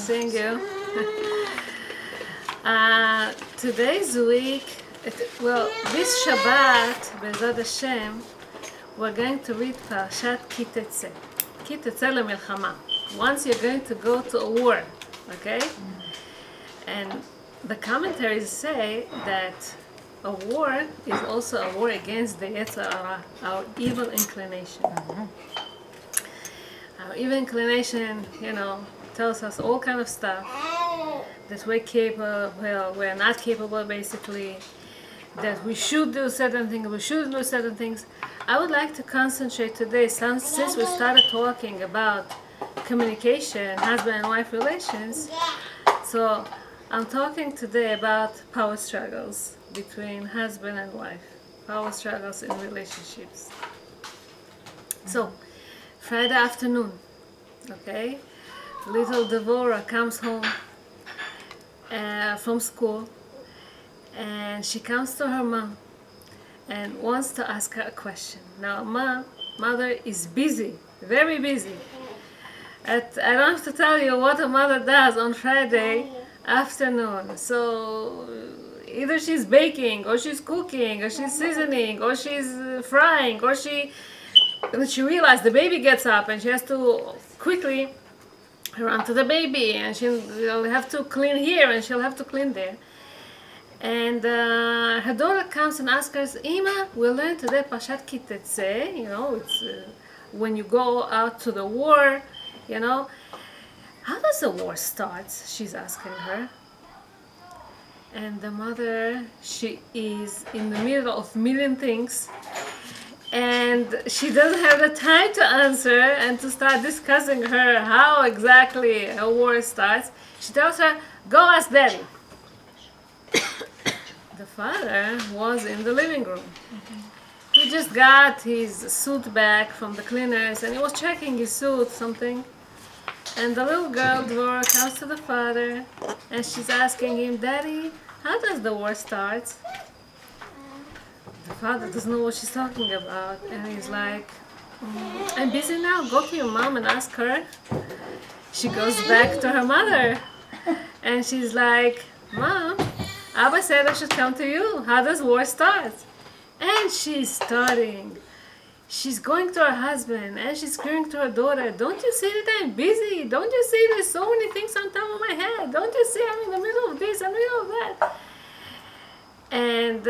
seeing you. Today's week, this Shabbat, Be'ezrat Hashem, we're going to read Parashat Ki Tetze. Ki Tetze le'milchama. Once you're going to go to a war, okay? And the commentaries say that a war is also a war against the Yetzer Hara, our evil inclination. Our evil inclination, tells us all kind of stuff. That we're capable, we're not capable, basically. That we should do certain things, we shouldn't do certain things. I would like to concentrate today, since we started talking about communication, husband and wife relations. So I'm talking today about power struggles between husband and wife, power struggles in relationships. So, Friday afternoon, okay, little Devorah comes home from school, and she comes to her mom and wants to ask her a question. Now, mother is busy, very busy. I don't have to tell you what a mother does on Friday afternoon. So either she's baking, or she's cooking, or she's seasoning, or she's frying, or she realized the baby gets up and she has to quickly run to the baby, and she'll have to clean here and she'll have to clean there. And her daughter comes and asks her, Ima, we'll learn today Parashat Ki Tetze, it's when you go out to the war, how does the war start? She's asking her. And the mother, she is in the middle of million things, and she doesn't have the time to answer and to start discussing her how exactly a war starts. She tells her, go ask daddy. The father was in the living room. He just got his suit back from the cleaners and he was checking his suit, something. And the little girl, Dvorah, comes to the father and she's asking him, Daddy, how does the war start? The father doesn't know what she's talking about, and he's like, I'm busy now, go to your mom and ask her. She goes back to her mother and she's like, Mom, Abba said I should come to you. How does war start? And she's studying. She's going to her husband and she's screaming to her daughter, don't you see that I'm busy? Don't you see there's so many things on top of my head? Don't you see I'm in the middle of this, I'm in the middle of that? And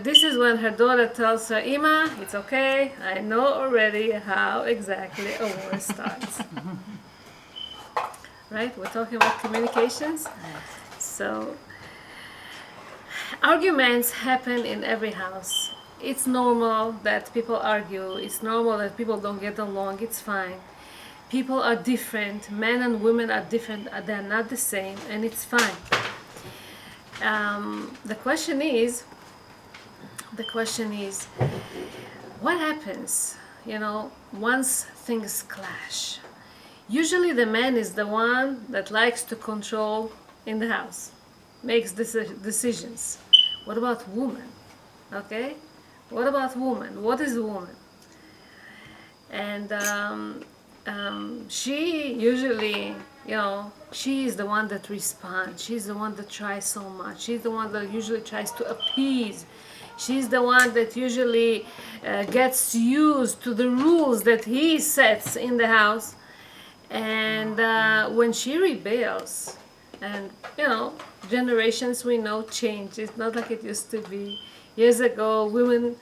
this is when her daughter tells her, Ima, it's okay, I know already how exactly a war starts. Right? We're talking about communications. So, arguments happen in every house. It's normal that people argue. It's normal that people don't get along. It's fine. People are different. Men and women are different. They're not the same, and it's fine. The question is, what happens, once things clash? Usually the man is the one that likes to control in the house, makes decisions. What about woman? Okay? What about woman? What is a woman? And she usually, she is the one that responds. She's the one that tries so much. She's the one that usually tries to appease. She's the one that usually gets used to the rules that he sets in the house. And when she rebels, and generations we know change. It's not like it used to be. Years ago, women,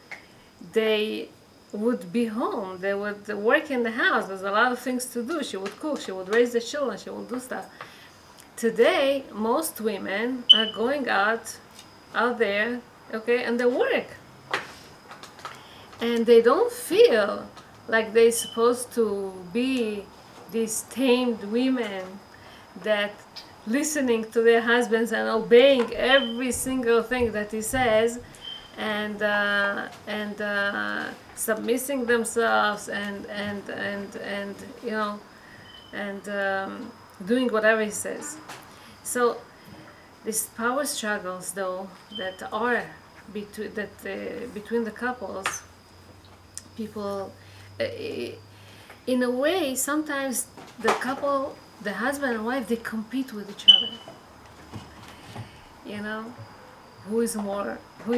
they would be home. They would work in the house. There's a lot of things to do. She would cook. She would raise the children. She would do stuff. Today, most women are going out there, okay, and they work. And they don't feel like they're supposed to be these tamed women that listening to their husbands and obeying every single thing that he says, and submitting themselves and doing whatever he says. So these power struggles, though, that are between the couples, people in a way, sometimes the couple the husband and wife, they compete with each other. You know, who is smarter, who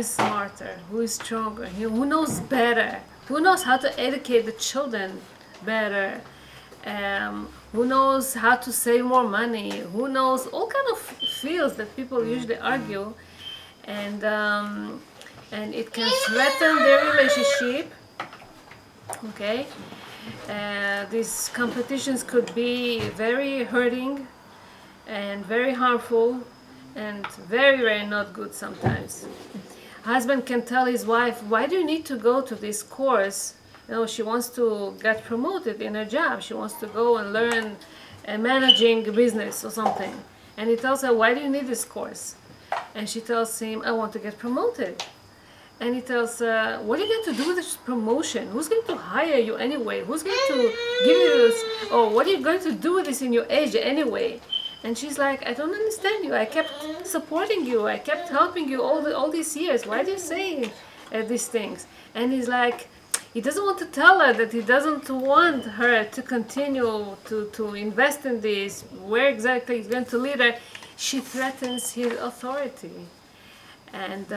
is stronger, who knows better, who knows how to educate the children better, who knows how to save more money, who knows all kind of fields that people usually argue, and it can threaten their relationship. Okay, these competitions could be very hurting and very harmful and very, very not good sometimes. Husband can tell his wife, why do you need to go to this course? She wants to get promoted in her job. She wants to go and learn managing a business or something. And he tells her, why do you need this course? And she tells him, I want to get promoted. And he tells her, what are you going to do with this promotion? Who's going to hire you anyway? Who's going to give you this? Or what are you going to do with this in your age anyway? And she's like, I don't understand you. I kept supporting you. I kept helping you all these years. Why do you say these things? And he's like, he doesn't want to tell her that he doesn't want her to continue to invest in this, where exactly he's going to lead her. She threatens his authority. And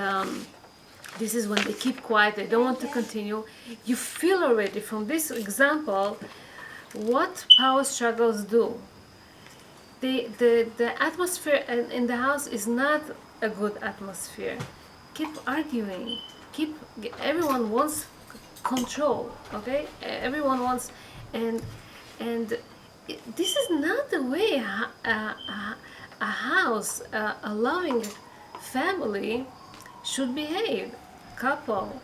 this is when they keep quiet, they don't want to continue. You feel already from this example what power struggles do. The atmosphere in the house is not a good atmosphere. Keep arguing. Everyone wants control. Okay, everyone wants, and this is not the way a house, a loving family should behave. Couple,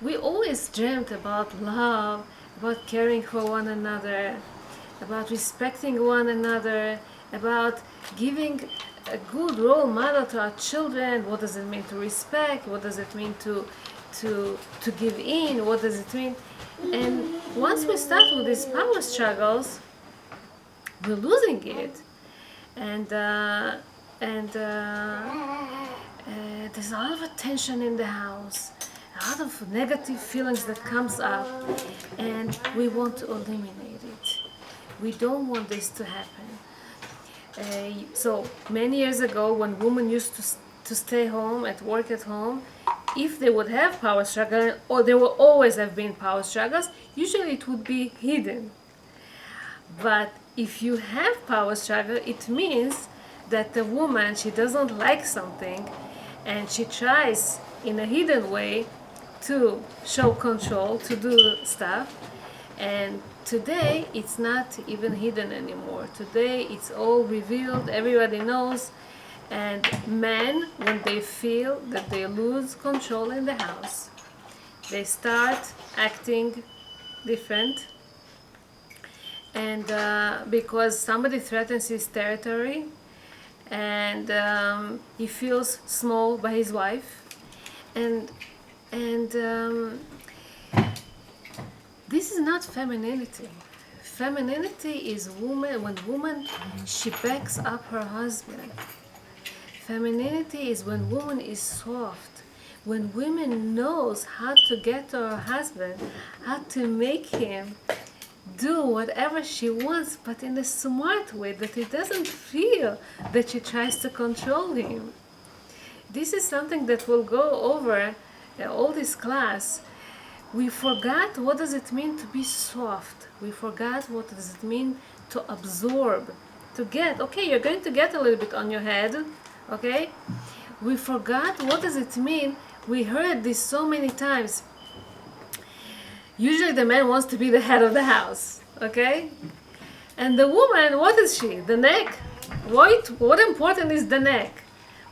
we always dreamt about love, about caring for one another, about respecting one another, about giving a good role model to our children. What does it mean to respect? What does it mean to give in? What does it mean? And once we start with these power struggles, we're losing it. And there's a lot of tension in the house, a lot of negative feelings that comes up, and we want to eliminate it. We don't want this to happen. So many years ago, when women used to stay home, at work at home, if they would have power struggle, or there will always have been power struggles, usually it would be hidden. But if you have power struggle, it means that the woman, she doesn't like something, and she tries in a hidden way to show control, to do stuff. And today it's not even hidden anymore. Today it's all revealed, everybody knows. And men, when they feel that they lose control in the house, they start acting different. And because somebody threatens his territory, and he feels small by his wife, and this is not femininity. Femininity is when woman, she backs up her husband. Femininity is when woman is soft, when woman knows how to get to her husband, how to make him do whatever she wants, but in a smart way, that he doesn't feel that she tries to control him. This is something that will go over all this class. We forgot what does it mean to be soft. We forgot what does it mean to absorb, to get. Okay, you're going to get a little bit on your head, okay? We forgot what does it mean. We heard this so many times. Usually the man wants to be the head of the house, okay? And the woman, what is she? The neck? What important is the neck?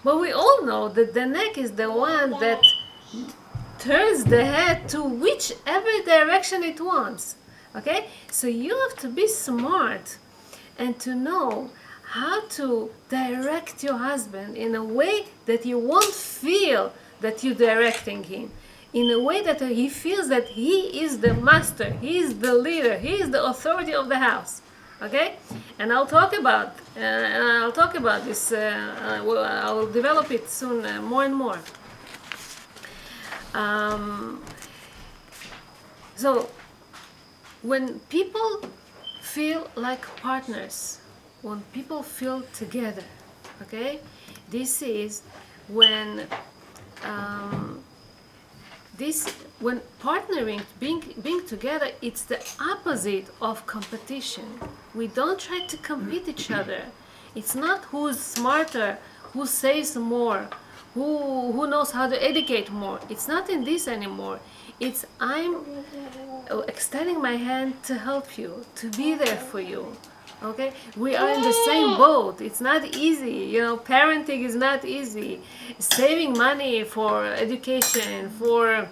But we all know that the neck is the one that turns the head to whichever direction it wants, okay? So you have to be smart and to know how to direct your husband in a way that you won't feel that you're directing him, in a way that he feels that he is the master, he is the leader, he is the authority of the house. Okay, and I'll talk about this. I'll develop it soon, more and more. So when people feel like partners, when people feel together, okay? This is when when partnering, being together, it's the opposite of competition. We don't try to compete each other. It's not who's smarter, who saves more, who knows how to educate more. It's not in this anymore. It's I'm extending my hand to help you, to be there for you. Okay, we are in the same boat. It's not easy, parenting is not easy. Saving money for education, for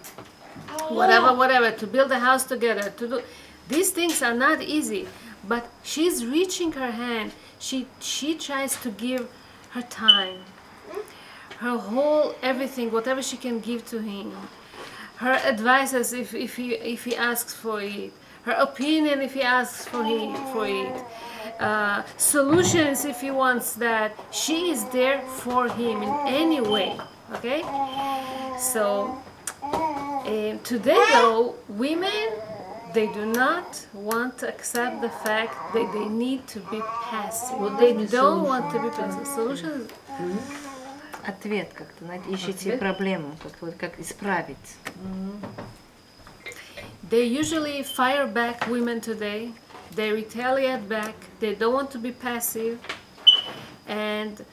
whatever, to build a house together, to do these things are not easy. But she's reaching her hand. She tries to give her time, her whole everything, whatever she can give to him, her advices if he asks for it, her opinion if he asks for it, solutions if he wants that. She is there for him in any way. Okay, so today though, women, they do not want to accept the fact that they need to be passive. They don't want to be passive. Solutions. Ответ как-то, знаете, ищите проблему, как исправить. They usually fire back women today. They retaliate back. They don't want to be passive. And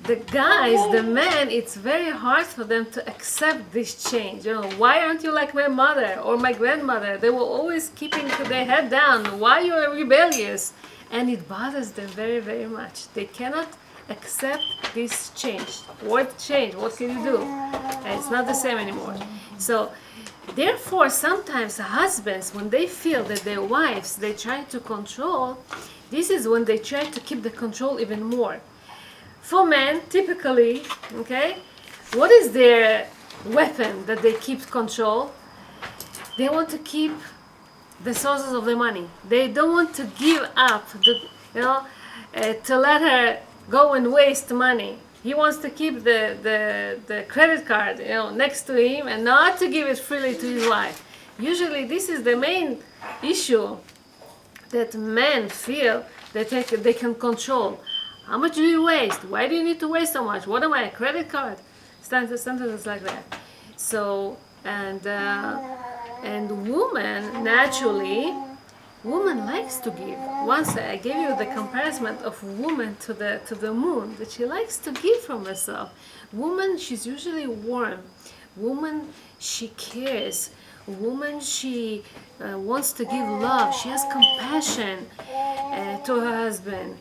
the guys, the men, it's very hard for them to accept this change. Why aren't you like my mother or my grandmother? They were always keeping their head down. Why you are rebellious? And it bothers them very, very much. They cannot accept this change. What change? What can you do? And it's not the same anymore. So therefore, sometimes husbands, when they feel that their wives, they try to control, this is when they try to keep the control even more. For men, typically, okay, what is their weapon that they keep control? They want to keep the sources of the money. They don't want to give up, to let her go and waste money. He wants to keep the credit card, next to him and not to give it freely to his wife. Usually, this is the main issue that men feel that they can control. How much do you waste? Why do you need to waste so much? What am I, a credit card? Sentences like that. So, and woman, naturally, woman likes to give. Once I gave you the comparison of woman to the moon, that she likes to give from herself. Woman, she's usually warm. Woman, she cares. Woman, she wants to give love. She has compassion to her husband.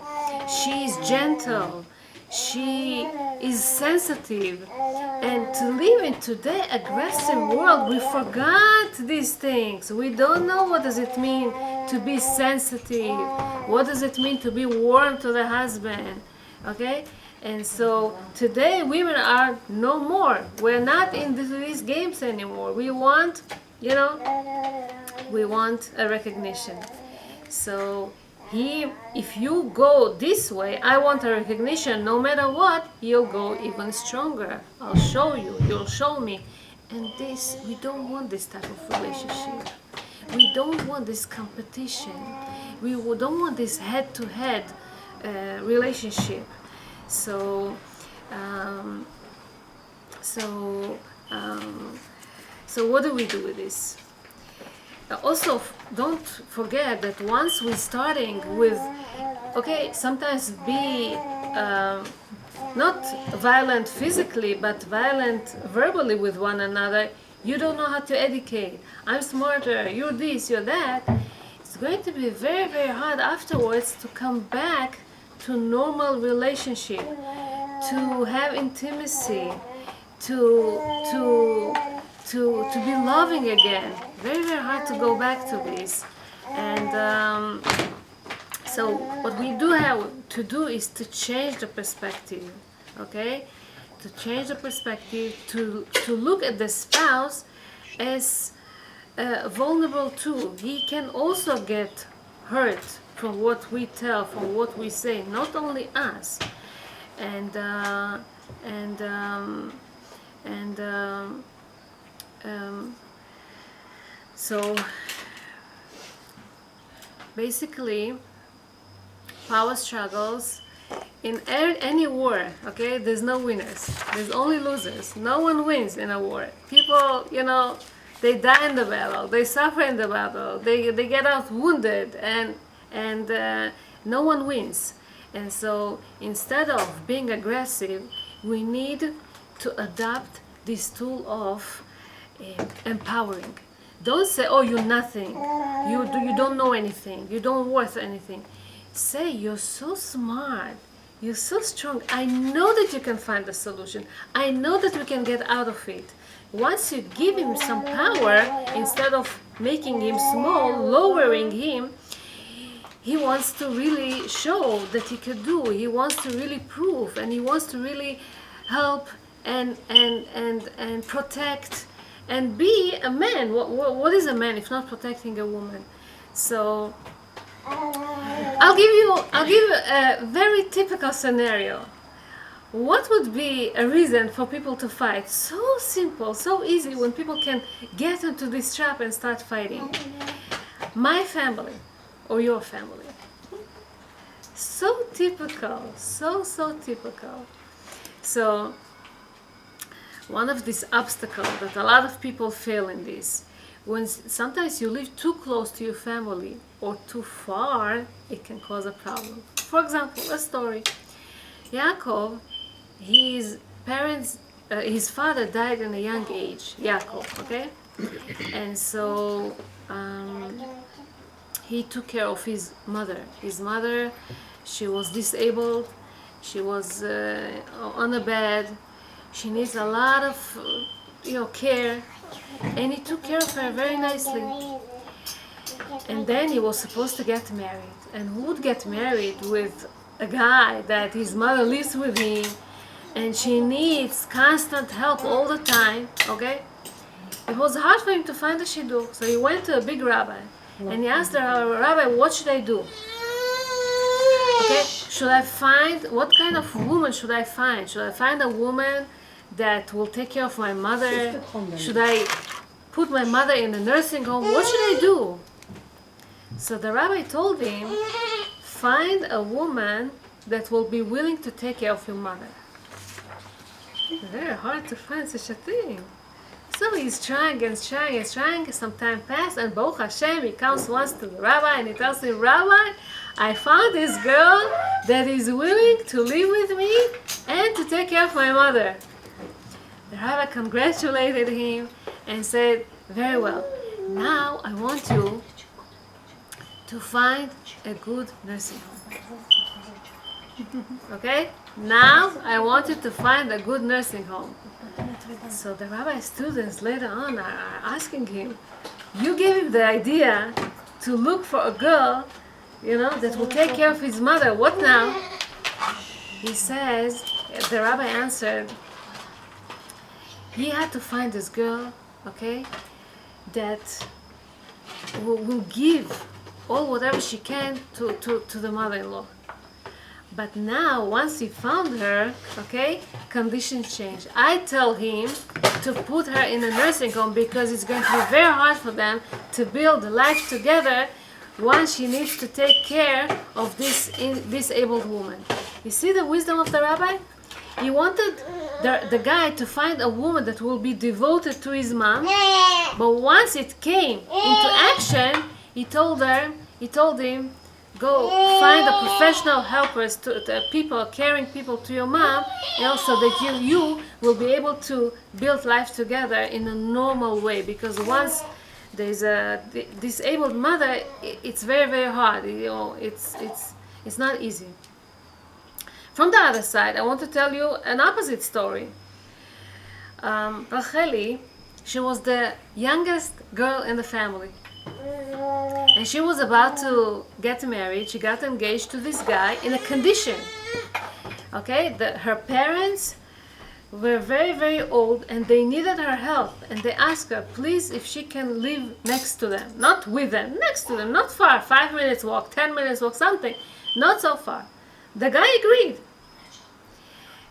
She is gentle. She is sensitive. And to live in today's aggressive world, we forgot these things. We don't know what does it mean to be sensitive. What does it mean to be warm to the husband? Okay? And so today women are no more. We're not in these games anymore. We want, we want a recognition. So if you go this way, I want a recognition, no matter what, you'll go even stronger. I'll show you, you'll show me. And we don't want this type of relationship. We don't want this competition. We don't want this head-to-head relationship. So what do we do with this? Also, don't forget that once we're starting with, sometimes be not violent physically, but violent verbally with one another. You don't know how to educate. I'm smarter, you're this, you're that. It's going to be very, very hard afterwards to come back to normal relationship, to have intimacy, to be loving again. Very, very hard to go back to this. And so what we do have to do is to change the perspective, okay? To change the perspective, to look at the spouse as vulnerable too. He can also get hurt from what we tell, from what we say, not only us. So basically, power struggles, in any war, okay, there's no winners. There's only losers. No one wins in a war. People, they die in the battle. They suffer in the battle. They get out wounded, and no one wins. And so instead of being aggressive, we need to adopt this tool of empowering. Don't say, "Oh, you're nothing. You don't know anything. You don't worth anything." Say, "You're so smart. You're so strong. I know that you can find a solution. I know that we can get out of it." Once you give him some power, instead of making him small, lowering him, he wants to really show that he could do. He wants to really prove, and he wants to really help and protect and be a man. What is a man if not protecting a woman? So I'll give you a very typical scenario. What would be a reason for people to fight? So simple, so easy, when people can get into this trap and start fighting. My family or your family. So typical, so typical. So one of these obstacles that a lot of people fail in this, when sometimes you live too close to your family or too far, it can cause a problem. For example, a story. Yaakov, his parents, his father died in a young age, Yaakov, okay? And so he took care of his mother. His mother, she was disabled, she was on a bed, she needs a lot of care, and he took care of her very nicely. And then he was supposed to get married, and who would get married with a guy that his mother lives with him and she needs constant help all the time, okay? It was hard for him to find a shiur, so he went to a big rabbi and he asked the rabbi, "What should I do? Okay, what kind of woman should I find? Should I find a woman that will take care of my mother? Should I put my mother in a nursing home? What should I do?" So the rabbi told him, "Find a woman that will be willing to take care of your mother." Very hard to find such a thing. So he's trying and trying and trying. Some time passed, and Baruch Hashem, he comes once to the rabbi and he tells him, "Rabbi, I found this girl that is willing to live with me and to take care of my mother." The rabbi congratulated him and said, "Very well. Now I want you to find a good nursing home." Okay? Now I want you to find a good nursing home. So the rabbi students later on are asking him, "You gave him the idea to look for a girl, that will take care of his mother. What now?" He says, the rabbi answered, he had to find this girl, okay, that will give all whatever she can to the mother-in-law. But now, once he found her, okay, conditions change. I tell him to put her in a nursing home because it's going to be very hard for them to build a life together once she needs to take care of this disabled woman. You see the wisdom of the rabbi? He wanted the guy to find a woman that will be devoted to his mom, but once it came into action, he told him, "Go find the professional helpers, caring people to your mom, and also that you will be able to build life together in a normal way. Because once there's a disabled mother, it's very, very hard. It's not easy." From the other side, I want to tell you an opposite story. Racheli, she was the youngest girl in the family. And she was about to get married. She got engaged to this guy in a condition. Okay, her parents were very, very old and they needed her help. And they asked her, please, if she can live next to them. Not with them, next to them, not far. 5 minutes walk, 10 minutes walk, something. Not so far. The guy agreed.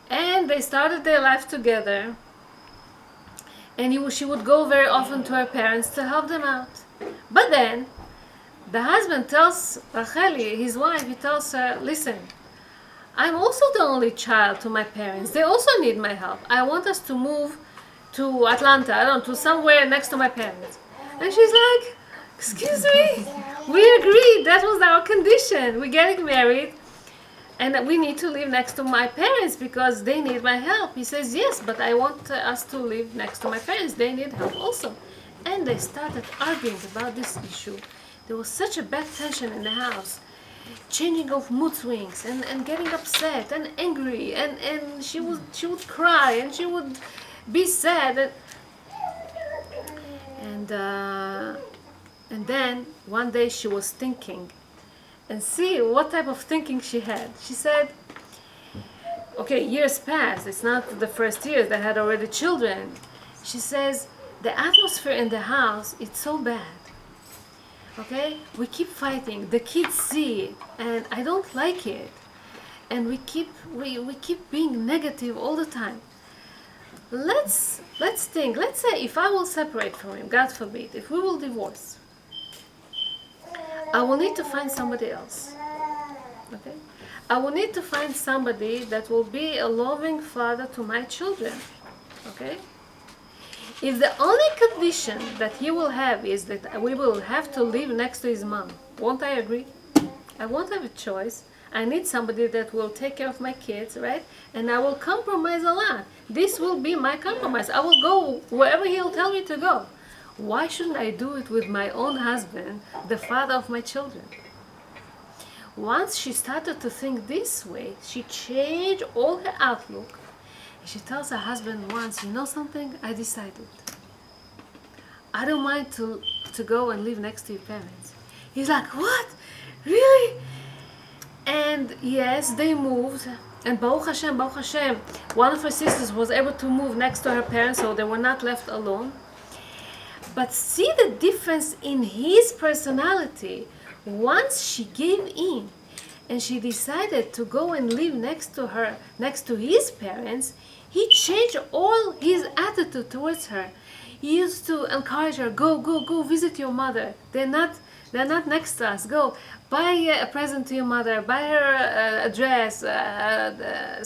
And they started their life together. And she would go very often to her parents to help them out. But then, the husband tells Racheli, his wife, he tells her, listen, I'm also the only child to my parents. They also need my help. I want us to move to Atlanta, I don't know, to somewhere next to my parents. And she's like, excuse me, we agreed, that was our condition. We're getting married and we need to live next to my parents because they need my help. He says, yes, but I want us to live next to my parents. They need help also. And they started arguing about this issue. There was such a bad tension in the house. Changing of mood swings and getting upset and angry and she would cry and she would be sad and then one day she was thinking and see what type of thinking she had. She said, okay, years passed, it's not the first years, they had already children. She says, the atmosphere in the house, it's so bad. Okay, we keep fighting, the kids see it and I don't like it, and we keep being negative all the time. Let's think, let's say if I will separate from him, God forbid, if we will divorce, I will need to find somebody else. Okay, I will need to find somebody that will be a loving father to my children. Okay, if the only condition that he will have is that we will have to live next to his mom, won't I agree? I won't have a choice. I need somebody that will take care of my kids, right? And I will compromise a lot. This will be my compromise. I will go wherever he'll tell me to go. Why shouldn't I do it with my own husband, the father of my children? Once she started to think this way, she changed all her outlook. She tells her husband once, you know something? I decided. I don't mind to go and live next to your parents. He's like, what? Really? And yes, they moved. And Baruch Hashem, one of her sisters was able to move next to her parents, so they were not left alone. But see the difference in his personality. Once she gave in and she decided to go and live next to his parents, he changed all his attitude towards her. He used to encourage her, go visit your mother. They're not next to us. Go buy a present to your mother. Buy her a dress,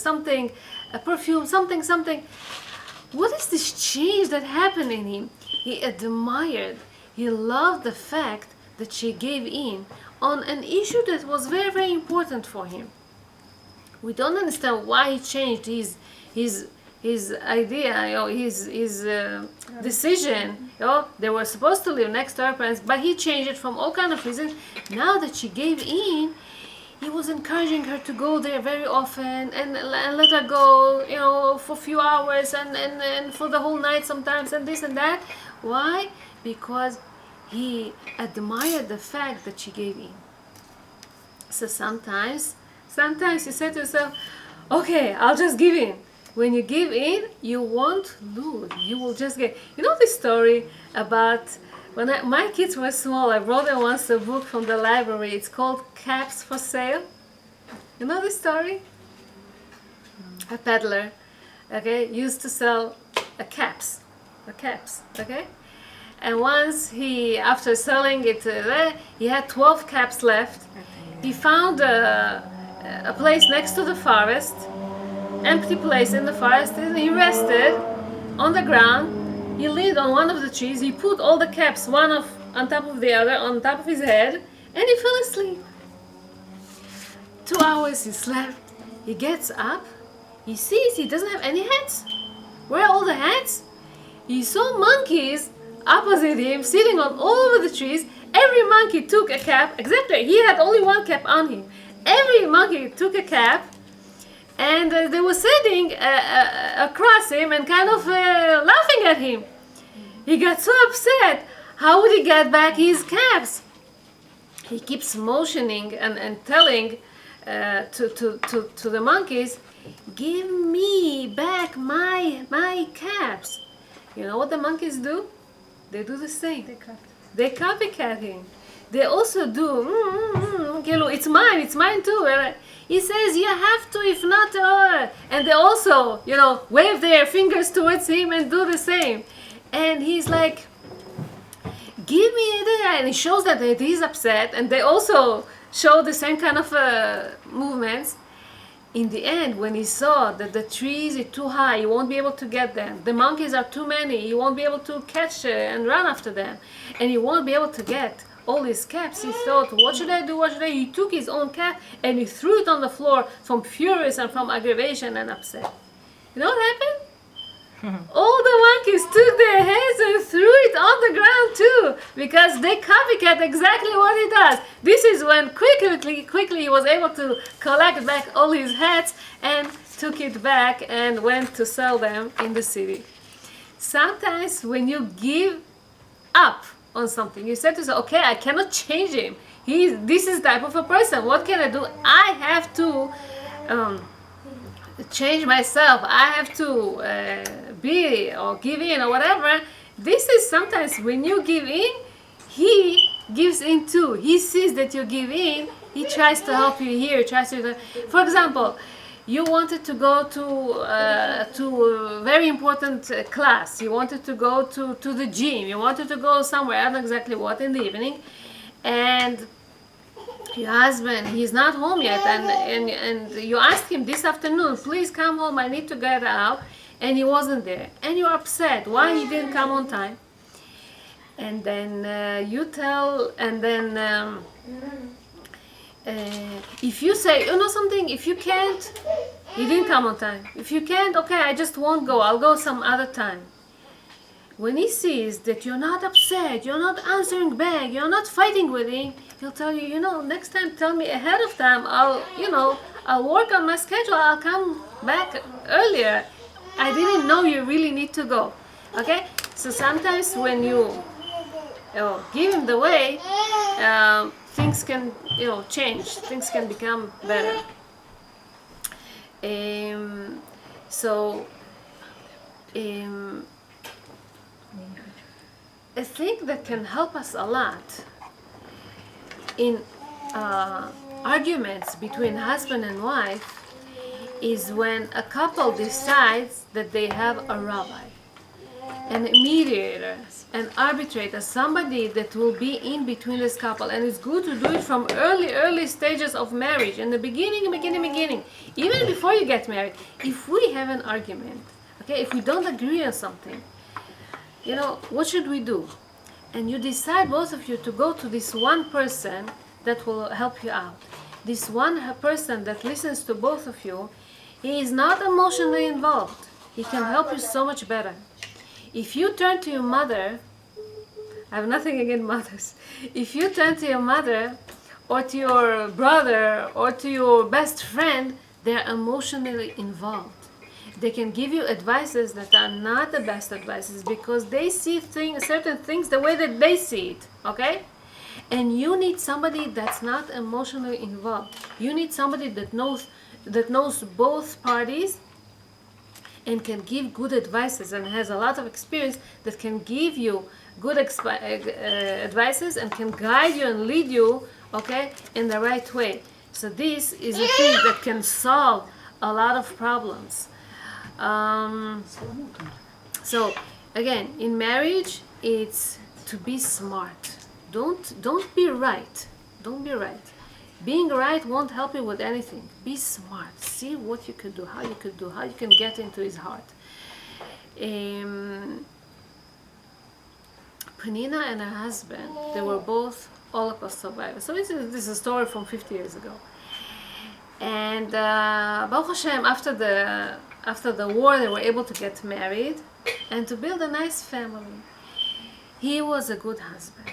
something, a perfume, something. What is this change that happened in him? He admired, he loved the fact that she gave in on an issue that was very, very important for him. We don't understand why he changed his idea, his decision. They were supposed to live next to her parents, but he changed it from all kind of reasons. Now that she gave in, he was encouraging her to go there very often and let her go, for a few hours and for the whole night sometimes and this and that. Why? Because he admired the fact that she gave in. So sometimes you say to yourself, okay, I'll just give in. When you give in, you won't lose. You will just get. You know the story about when my kids were small, I brought them once a book from the library. It's called Caps for Sale. You know the story? A peddler, okay, used to sell caps, okay? And once after selling it, he had 12 caps left. He found a place next to the forest, empty place in the forest, and he rested on the ground. He leaned on one of the trees. He put all the caps, one on top of the other, on top of his head, and he fell asleep. 2 hours he slept. He gets up. He sees he doesn't have any hats. Where are all the hats? He saw monkeys opposite him, sitting on all over the trees. Every monkey took a cap. Exactly. He had only one cap on him. Every monkey took a cap. And they were sitting across him and kind of laughing at him. He got so upset. How would he get back his caps? He keeps motioning and telling to the monkeys, give me back my caps. You know what the monkeys do? They do the same. They copycat him. They also do, it's mine too. He says, you have to, if not, and they also, wave their fingers towards him and do the same. And he's like, give me it, and it shows that he's upset, and they also show the same kind of movements. In the end, when he saw that the trees are too high, he won't be able to get them. The monkeys are too many, he won't be able to catch and run after them. And he won't be able to get all his caps. He thought, what should I do, what should I do? He took his own cap and he threw it on the floor from furious and from aggravation and upset. You know what happened? All the monkeys took their heads and threw it on the ground too, because they copycat exactly what he does. This is when quickly he was able to collect back all his hats and took it back and went to sell them in the city. Sometimes when you give up on something, you said to yourself, okay, I cannot change him. This is type of a person. What can I do? I have to change myself. I have to be or give in or whatever. This is sometimes when you give in, he gives in too. He sees that you give in. He tries to help you here. For example, you wanted to go to a very important class. You wanted to go to the gym. You wanted to go somewhere. I don't know exactly what in the evening, and your husband, he's not home yet, and you asked him this afternoon, please come home, I need to get out, and he wasn't there, and you're upset why he didn't come on time. And then you tell, and then if you say, you know something, if you can't, he didn't come on time, if you can't, okay, I just won't go, I'll go some other time. When he sees that you're not upset, you're not answering back, you're not fighting with him, he'll tell you, you know, next time tell me ahead of time. I'll work on my schedule. I'll come back earlier. I didn't know you really need to go. Okay? So sometimes when you give him the way, things can, change. Things can become better. I think that can help us a lot in arguments between husband and wife is when a couple decides that they have a rabbi, a mediator, an arbitrator, somebody that will be in between this couple. And it's good to do it from early stages of marriage, in the beginning, even before you get married. If we have an argument, okay, if we don't agree on something, what should we do? And you decide, both of you, to go to this one person that will help you out. This one person that listens to both of you, he is not emotionally involved. He can help you so much better. If you turn to your mother, I have nothing against mothers. If you turn to your mother or to your brother or to your best friend, they're emotionally involved. They can give you advices that are not the best advices because they see certain things the way that they see it, okay? And you need somebody that's not emotionally involved. You need somebody that knows both parties and can give good advices and has a lot of experience, that can give you good advices and can guide you and lead you, okay, in the right way. So this is a thing that can solve a lot of problems. So again, in marriage, it's to be smart. Don't be right. Don't be right. Being right won't help you with anything. Be smart. See what you could do, how you can get into his heart. Penina and her husband, they were both Holocaust survivors. So this is a story from 50 years ago. And Baruch Hashem, after the war, they were able to get married and to build a nice family. He was a good husband.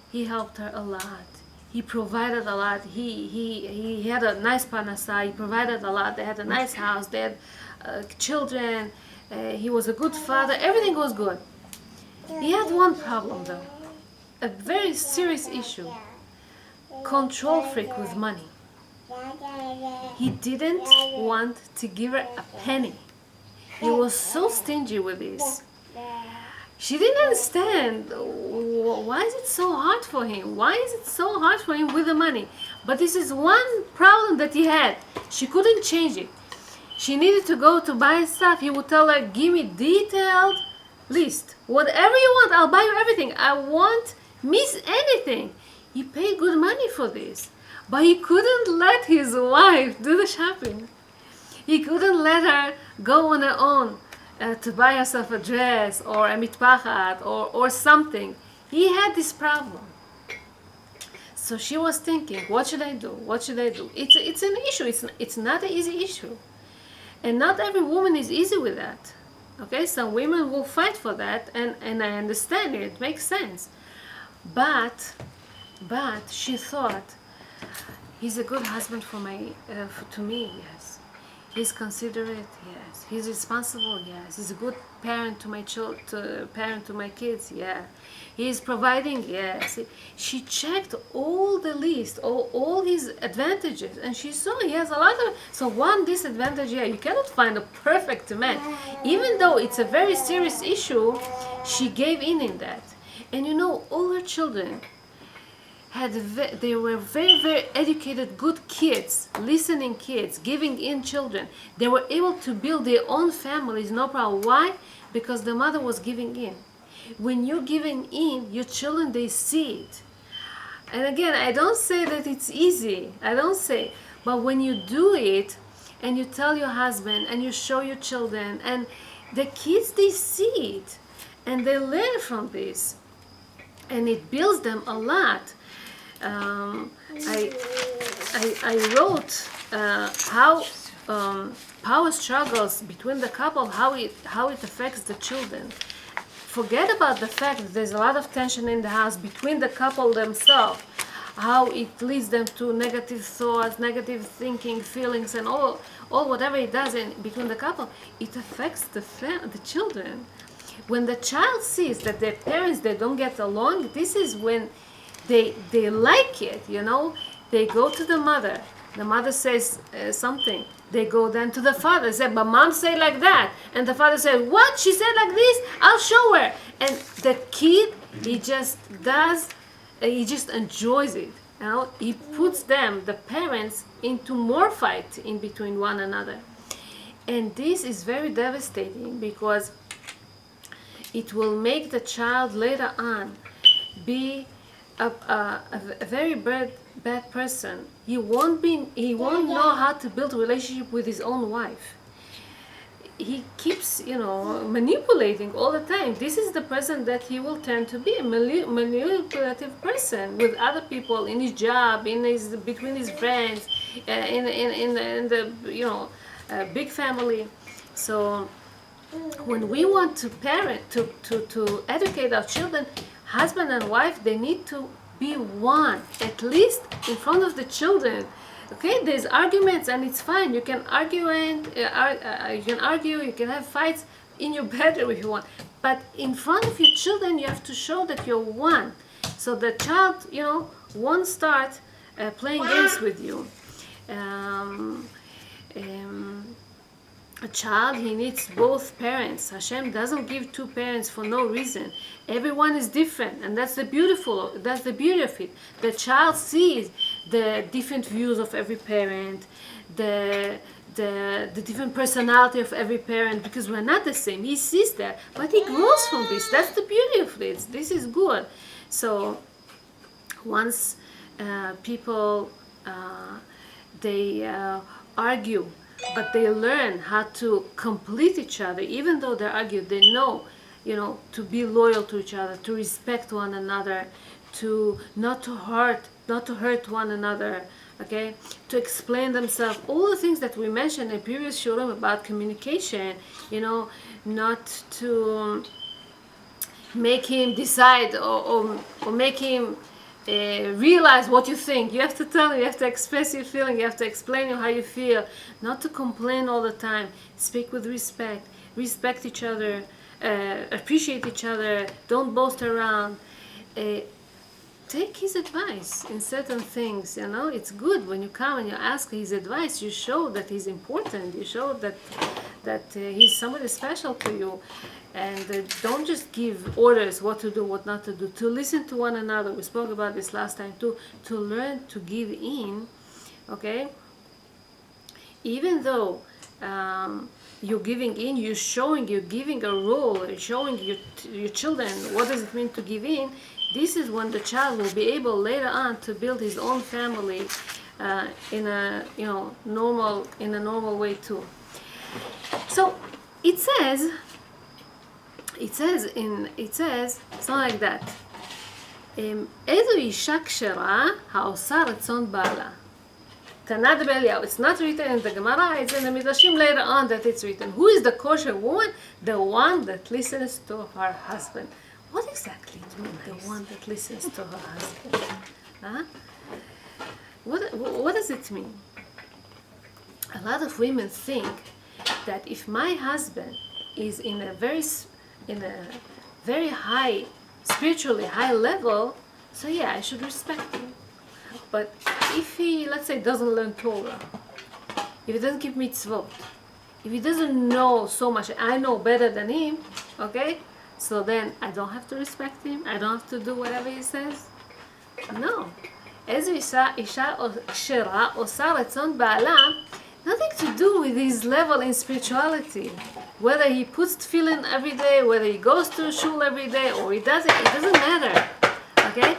He helped her a lot. He provided a lot. He had a nice parnasa. He provided a lot. They had a nice house. They had children. He was a good father. Everything was good. He had one problem though, a very serious issue. Control freak with money. He didn't want to give her a penny. He was so stingy with this. She didn't understand, why is it so hard for him? Why is it so hard for him with the money? But this is one problem that he had. She couldn't change it. She needed to go to buy stuff. He would tell her, give me detailed list. Whatever you want, I'll buy you everything. I won't miss anything. He paid good money for this. But he couldn't let his wife do the shopping. He couldn't let her go on her own to buy herself a dress or a mitpachat or something. He had this problem. So she was thinking, what should I do? What should I do? It's an issue. It's not an easy issue. And not every woman is easy with that. Okay, some women will fight for that, and I understand it. It makes sense. But she thought, he's a good husband to me, yes. He's considerate, yes. He's responsible, yes. He's a good parent to my parent to my kids, yeah. He's providing, yes. She checked all the list, all his advantages, and she saw he has a lot of. So one disadvantage, yeah, you cannot find a perfect man. Even though it's a very serious issue, she gave in that. And you know, all her children they were very, very educated, good kids, listening kids, giving in children. They were able to build their own families, no problem. Why? Because the mother was giving in. When you're giving in, your children, they see it. And again, I don't say that it's easy. I don't say. But when you do it, and you tell your husband, and you show your children, and the kids, they see it. And they learn from this. And it builds them a lot. I wrote how power struggles between the couple, how it affects the children. Forget about the fact that there's a lot of tension in the house between the couple themselves, how it leads them to negative thoughts, negative thinking, feelings, and all whatever it does between the couple. It affects the children. When the child sees that their parents, they don't get along, this is when they like it, you know. They go to the mother. The mother says something. They go then to the father. Say, but mom said like that. And the father said, what? She said like this? I'll show her. And the kid, he just enjoys it. You know, he puts them, the parents, into more fight in between one another. And this is very devastating because it will make the child later on be a very bad person. He won't know how to build a relationship with his own wife. He keeps, manipulating all the time. This is the person that he will tend to be, a manipulative person with other people in his job, between his friends, in the big family. So when we want to parent, to educate our children, husband and wife, they need to be one, at least in front of the children. Okay, there's arguments and it's fine. You can argue you can have fights in your bedroom if you want. But in front of your children, you have to show that you're one. So the child, won't start playing games with you. A child, he needs both parents. Hashem doesn't give two parents for no reason. Everyone is different, and that's the beauty of it. The child sees the different views of every parent, the different personality of every parent, because we're not the same. He sees that, but he grows from this. That's the beauty of it. This is good. So once people they argue, but they learn how to complete each other. Even though they argue, they know, to be loyal to each other, to respect one another, to not to hurt one another, okay, to explain themselves. All the things that we mentioned in previous shiurim about communication, not to make him decide or make him realize what you think. You have to tell him, you have to express your feeling, you have to explain how you feel, not to complain all the time. Speak with respect each other, appreciate each other, don't boast around. Take his advice in certain things. It's good when you come and you ask his advice. You show that he's important. You show that he's somebody special to you. And don't just give orders what to do, what not to do. To listen to one another. We spoke about this last time too. To learn to give in, okay? Even though you're giving in, you're giving a role, you're showing your children what does it mean to give in. This is when the child will be able later on to build his own family in a normal way too. So it says something like that. איזו אישה כשרה העושה רצון בעלה. Tanad Belial. It's not written in the Gemara, it's in the Midrashim later on that it's written. Who is the kosher woman? The one that listens to her husband. What exactly do you mean, the one that listens to her husband? Huh? What does it mean? A lot of women think that if my husband is in a very high, spiritually high level, so yeah, I should respect him. But if he, let's say, doesn't learn Torah, if he doesn't keep mitzvot, if he doesn't know so much, I know better than him, okay? So then I don't have to respect him? I don't have to do whatever he says? No. איזו אישה כשרה עושה רצון בעלה, nothing to do with his level in spirituality. Whether he puts tefillin every day, whether he goes to shul every day, or he doesn't, it doesn't matter, okay?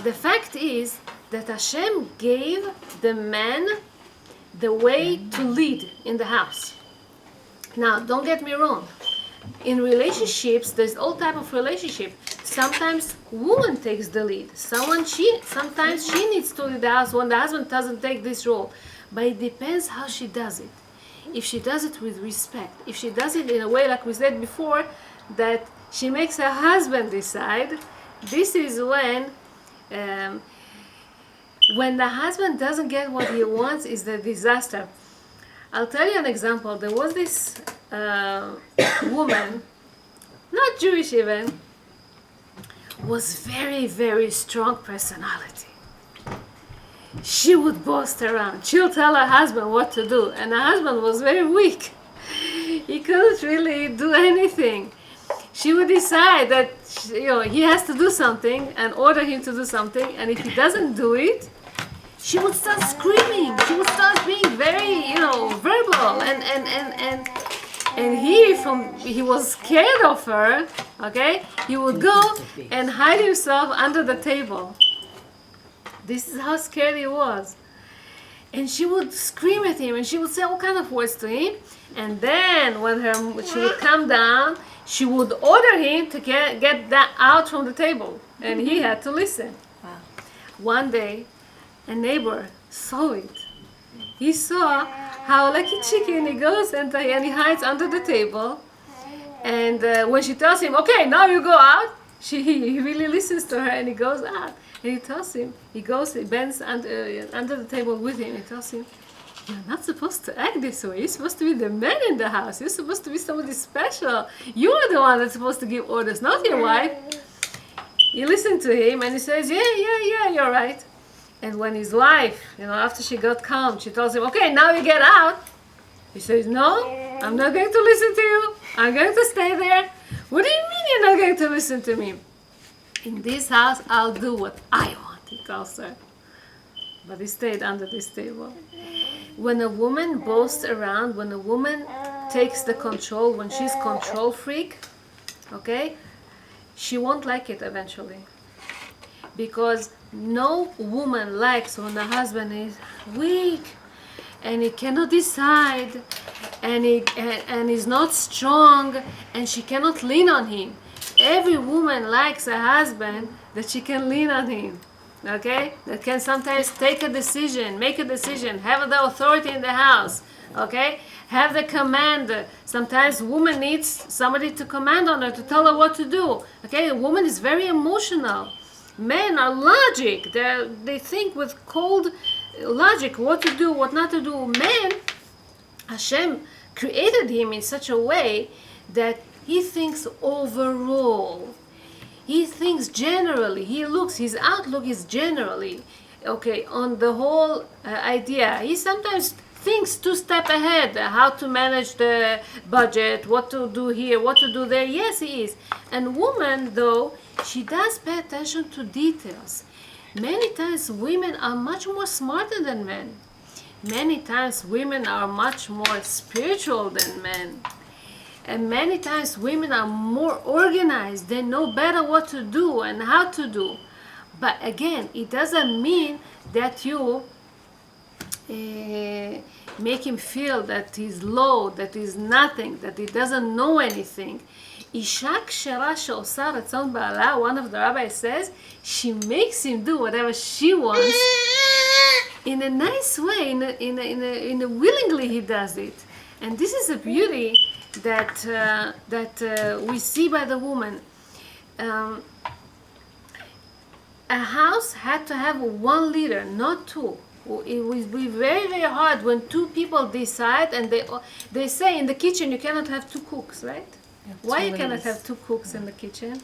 The fact is that Hashem gave the man the way to lead in the house. Now, don't get me wrong. In relationships, there's all type of relationship. Sometimes woman takes the lead. Sometimes she needs to lead the house when the husband doesn't take this role. But it depends how she does it. If she does it with respect, if she does it in a way like we said before, that she makes her husband decide, this is when the husband doesn't get what he wants, is the disaster. I'll tell you an example. There was this woman, not Jewish even, was very, very strong personality. She would boast around. She'll tell her husband what to do, and her husband was very weak. He couldn't really do anything. She would decide that he has to do something and order him to do something, and if he doesn't do it, she would start screaming. She would start being very, verbal, and he was scared of her. Okay, he would go and hide himself under the table. This is how scared he was. And she would scream at him, and she would say all kind of words to him. And then when she would come down, she would order him to get that out from the table, and he had to listen. Wow. One day, a neighbor saw it. He saw how, like a chicken, he goes and he hides under the table. And when she tells him, "Okay, now you go out," he really listens to her, and he goes out. And he tells him, he bends under the table with him. He tells him, "You're not supposed to act this way. You're supposed to be the man in the house. You're supposed to be somebody special. You're the one that's supposed to give orders, not your wife." He listened to him, and he says, yeah, you're right. And when his wife, after she got calm, she tells him, "Okay, now you get out." He says, "No, I'm not going to listen to you. I'm going to stay there." "What do you mean you're not going to listen to me?" "In this house, I'll do what I want," he tells her. But he stayed under this table. When a woman boasts around, when a woman takes the control, when she's control freak, okay, she won't like it eventually. Because no woman likes when the husband is weak and he cannot decide and he's not strong and she cannot lean on him. Every woman likes a husband that she can lean on him. Okay, that can sometimes take a decision, make a decision, have the authority in the house, okay, have the command. Sometimes woman needs somebody to command on her, to tell her what to do, okay. A woman is very emotional. Men are logic. They think with cold logic what to do, what not to do. Man, Hashem created him in such a way that he thinks overall. He thinks generally, his outlook is generally, okay, on the whole idea. He sometimes thinks 2 steps ahead, how to manage the budget, what to do here, what to do there. Yes, he is. And woman, though, she does pay attention to details. Many times women are much more smarter than men. many times women are much more spiritual than men. And many times women are more organized. They know better what to do and how to do. But again, it doesn't mean that you make him feel that he's low, that he's nothing, that he doesn't know anything. אישה כשרה שעושה רצון בעלה, one of the rabbis says, she makes him do whatever she wants. In a nice way, in a willingly he does it. And this is a beauty that we see by the woman. A house had to have one leader, not two. It would be very, very hard when two people decide and they say in the kitchen you cannot have two cooks, right? Why you cannot have two cooks in the kitchen?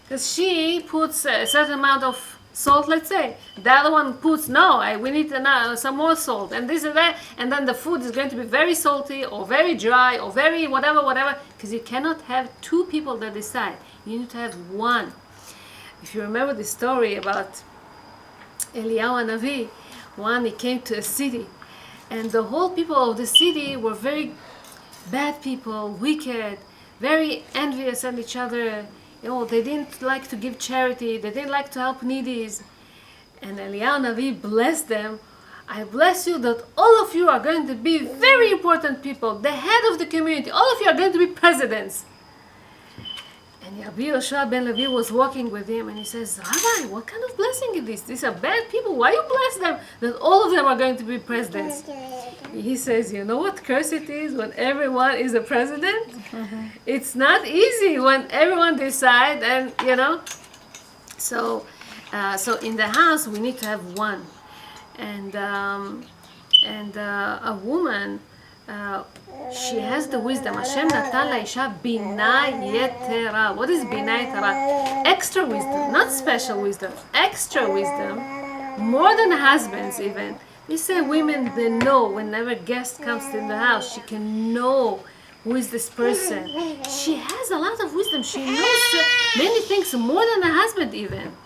Because she puts a certain amount of salt, let's say. The other one puts, we need some more salt, and this and that, and then the food is going to be very salty, or very dry, or very whatever, because you cannot have two people that decide. You need to have one. If you remember the story about Eliyahu Hanavi, he came to a city, and the whole people of the city were very bad people, wicked, very envious at each other. They didn't like to give charity, they didn't like to help needies. And Eliyahu Hanavi blessed them. I bless you that all of you are going to be very important people, the head of the community. All of you are going to be presidents. And Rabbi Yehoshua ben Levi was walking with him, and he says, Rabbi, what kind of blessing is this? These are bad people. Why you bless them that all of them are going to be presidents? He says, you know what curse it is when everyone is a president? It's not easy when everyone decides, and So in the house we need to have one, and a woman. She has the wisdom. Hashem natan laisha bina yetera. What is bina yetera? Extra wisdom, not special wisdom. Extra wisdom, more than husbands even. They say women, they know whenever a guest comes in the house, she can know who is this person. She has a lot of wisdom. She knows many things more than a husband even.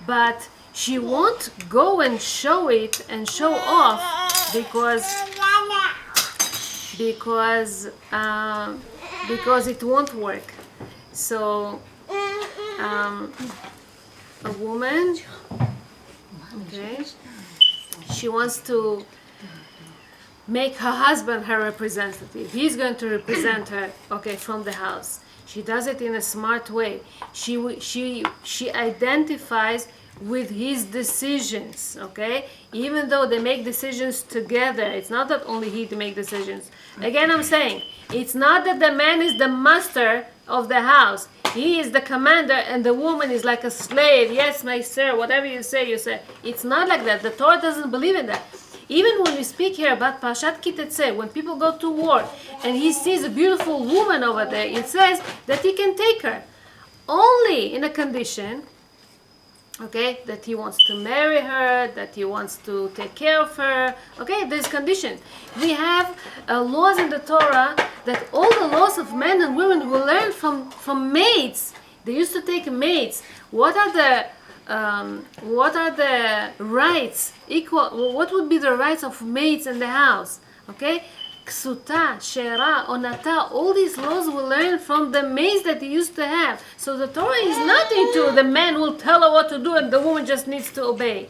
But she won't go and show it and show off because it won't work. So a woman, okay, she wants to make her husband her representative. He's going to represent her, okay, from the house. She does it in a smart way. She identifies with his decisions, okay? Even though they make decisions together, it's not that only he to make decisions. Again, I'm saying, it's not that the man is the master of the house. He is the commander and the woman is like a slave. Yes, my sir, whatever you say, you say. It's not like that. The Torah doesn't believe in that. Even when we speak here about Parashat Ki Tetze, when people go to war and he sees a beautiful woman over there, it says that he can take her. Only in a condition, okay, that he wants to marry her, that he wants to take care of her. Okay, there's conditions. We have laws in the Torah that all the laws of men and women will learn from maids. They used to take maids. What are the rights? What would be the rights of maids in the house? Okay, Ksuta, Shera, Onata, all these laws we learn from the maids that he used to have. So the Torah is not into the man will tell her what to do and the woman just needs to obey.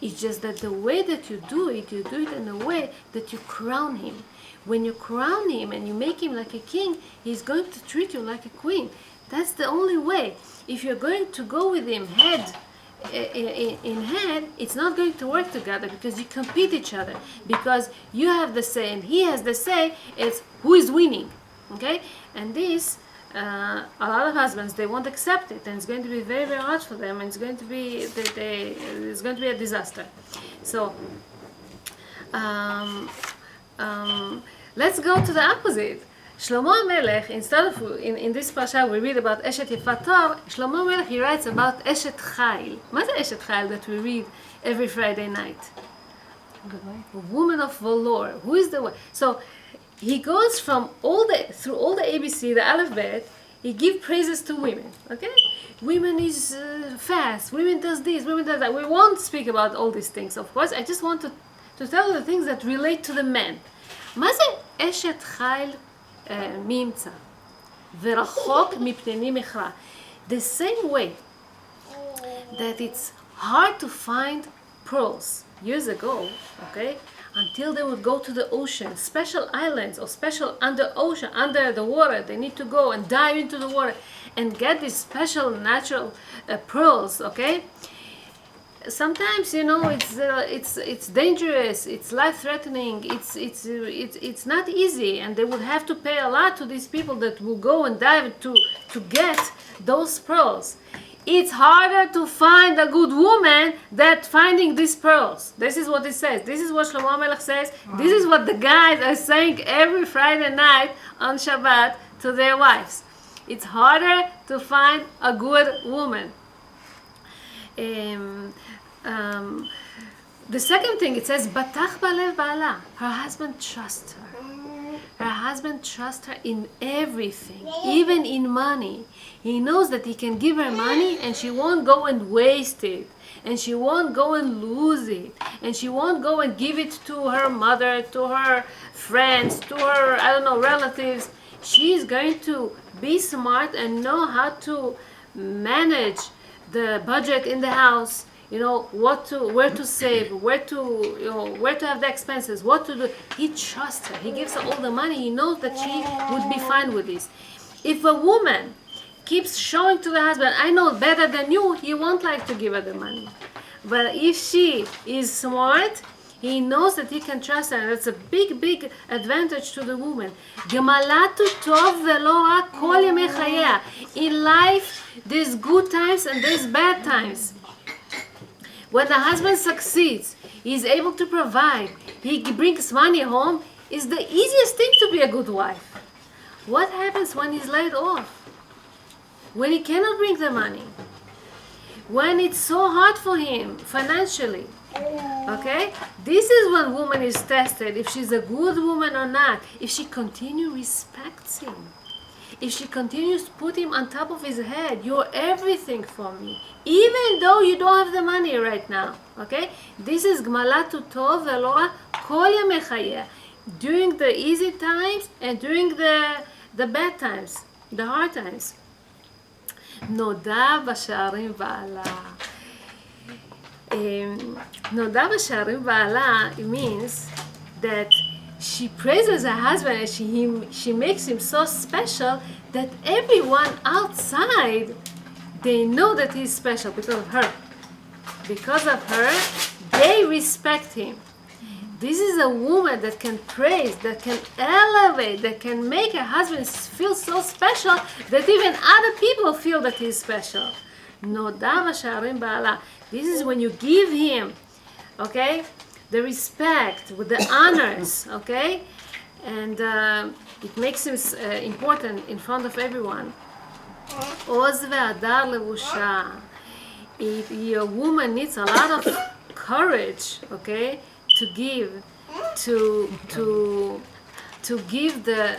It's just that the way that you do it in a way that you crown him. When you crown him and you make him like a king, he's going to treat you like a queen. That's the only way. If you're going to go with him head in head, it's not going to work together because you compete each other, because you have the say and he has the say. It's who is winning, okay? And this a lot of husbands, they won't accept it, and it's going to be very, very hard for them, and it's going to be it's going to be a disaster. So let's go to the opposite. Shlomo HaMelech, instead of, in this parasha we read about Eshet Yefat Tor, Shlomo HaMelech, he writes about Eshet Chayil. What is Eshet Chayil that we read every Friday night? A woman of valor. Who is the one? So he goes through all the ABC, the Aleph Bet, he gives praises to women, okay? Women is fast, women does this, women does that. We won't speak about all these things, of course. I just want to to tell the things that relate to the man. מה זה אשת חיל מי ימצא? ורחוק מפניני מכרה. The same way that it's hard to find pearls years ago, okay, until they would go to the ocean, special islands or special under the water. They need to go and dive into the water and get these special natural pearls, okay. Sometimes, you know, it's dangerous, it's life-threatening, it's not easy, and they would have to pay a lot to these people that will go and dive to get those pearls. It's harder to find a good woman than finding these pearls. This is what it says. This is what Shlomo Melech says. Wow. This is what the guys are saying every Friday night on Shabbat to their wives. It's harder to find a good woman. The second thing, it says, Batach balev ba'ala. Her husband trusts her. Her husband trusts her in everything, even in money. He knows that he can give her money and she won't go and waste it. And she won't go and lose it. And she won't go and give it to her mother, to her friends, to her, I don't know, relatives. She's going to be smart and know how to manage the budget in the house. You know, where to save, where to have the expenses, what to do. He trusts her. He gives her all the money. He knows that she would be fine with this. If a woman keeps showing to the husband, I know better than you, he won't like to give her the money. But if she is smart, he knows that he can trust her. And that's a big, big advantage to the woman. In life, there's good times and there's bad times. When the husband succeeds, he's able to provide, he brings money home, is the easiest thing to be a good wife. What happens when he's laid off? When he cannot bring the money? When it's so hard for him financially? Okay? This is when woman is tested, if she's a good woman or not, if she continues respects him. If she continues to put him on top of his head, you're everything for me, even though you don't have the money right now. Okay? This is Gmalatu Tov Velora Kol Yamei Chayeh. During the easy times and during the bad times, the hard times. Noda Basharim Ba'ala. Noda Basharim Ba'ala means that she praises her husband and she makes him so special that everyone outside, they know that he's special because of her. Because of her, they respect him. This is a woman that can praise, that can elevate, that can make her husband feel so special that even other people feel that he's special. Noda Basharim Ba'ala. This is when you give him, okay, the respect, with the honors, okay? And it makes him important in front of everyone. Oz ve'adar levusha. If your woman needs a lot of courage, okay, to give the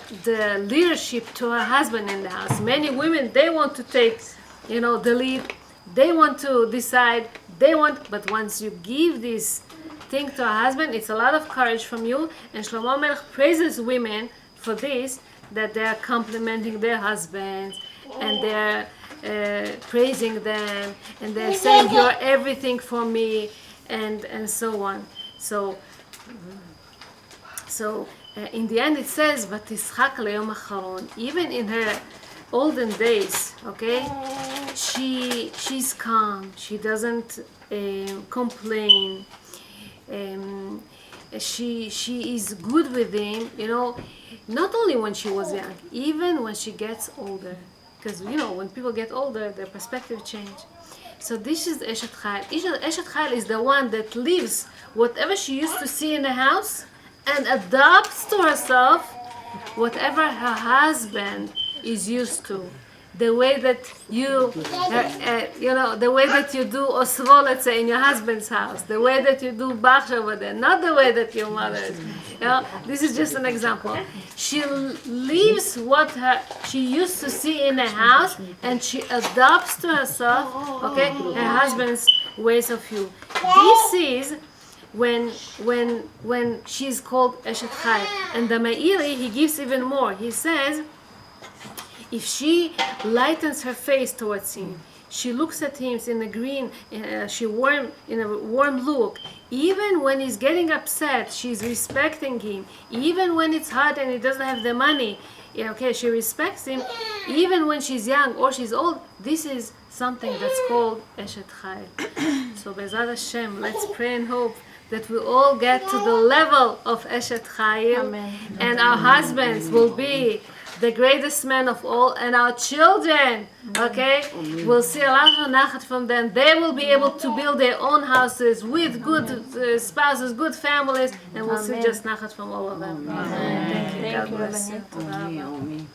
leadership to her husband in the house. Many women, they want to take, you know, the lead. They want to decide. But once you give this thing to a husband, it's a lot of courage from you. And Shlomo Melech praises women for this, that they are complimenting their husbands and they're praising them and they're saying you're everything for me and so on. So in the end it says Vatischak leyom acharon. Even in her olden days, okay, she's calm. She doesn't complain. She is good with him, you know, not only when she was young, even when she gets older, because you know when people get older their perspective change. So this is Eshet Chayil. Eshet Chayil is the one that leaves whatever she used to see in the house and adopts to herself whatever her husband is used to. The way that you know, the way that you do osvo, let's say, in your husband's house, the way that you do bach over there, not the way that your mother is. You know, this is just an example. She leaves what she used to see in the house, and she adopts to herself, okay, her husband's ways of view. This is when she's called Eshet Chai. And the Meiri, he gives even more. He says, if she lightens her face towards him, she looks at him in a green, in a warm look. Even when he's getting upset, she's respecting him. Even when it's hard and he doesn't have the money, okay, she respects him. Even when she's young or she's old, this is something that's called Eshet Chai. So Be'ezrat Hashem, let's pray and hope that we all get to the level of Eshet Chayil, and our husbands will be the greatest man of all, and our children, okay, will see a lot of nachat from them. They will be able to build their own houses with good spouses, good families, and we'll see just nachat from all of them. Thank you. God bless you.